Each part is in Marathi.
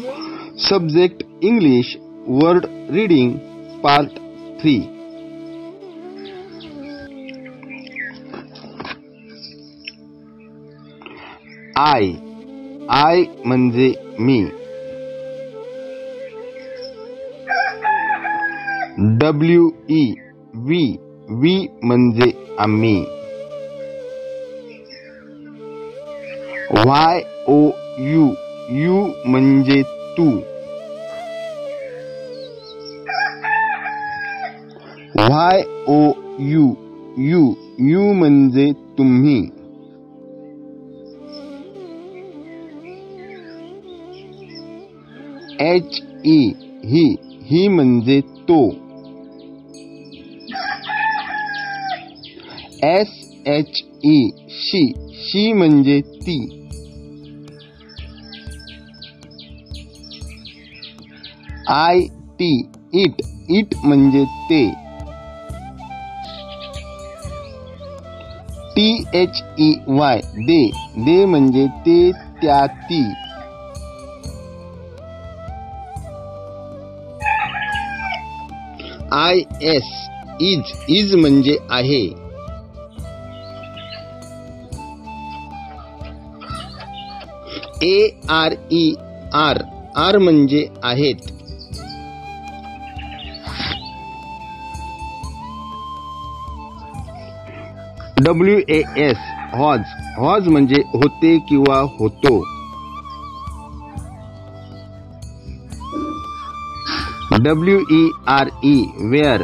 Subject English Word Reading Part 3. I म्हणजे मी. We म्हणजे आम्ही. You म्हणजे तू. You म्हणजे तुम्ही. ही म्हणजे तो. शी म्हणजे ती. इट म्हणजे ते. दे म्हणजे ते त्या ती. इज म्हणजे आहे. आर म्हणजे आहेत. हॉज म्हणजे होते किंवा होतो.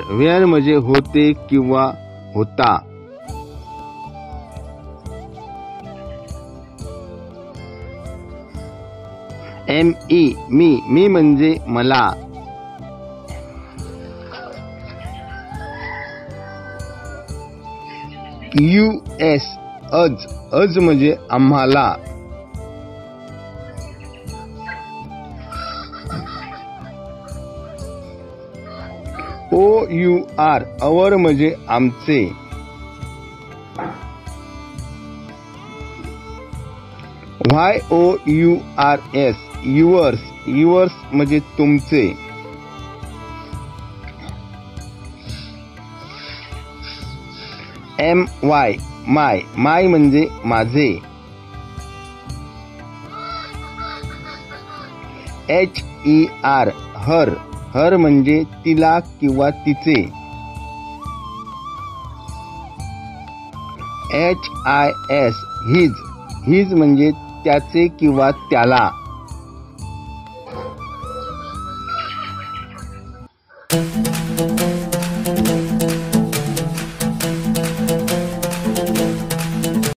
वेअर म्हणजे होते किंवा होता. मी म्हणजे मला. अज म्हणजे आम्हाला. अवर म्हणजे आमचे. युअर्स म्हणजे तुमचे. माय म्हणजे माझे. हर म्हणजे तिला किंवा तिचे. हिज म्हणजे त्याचे किंवा त्याला.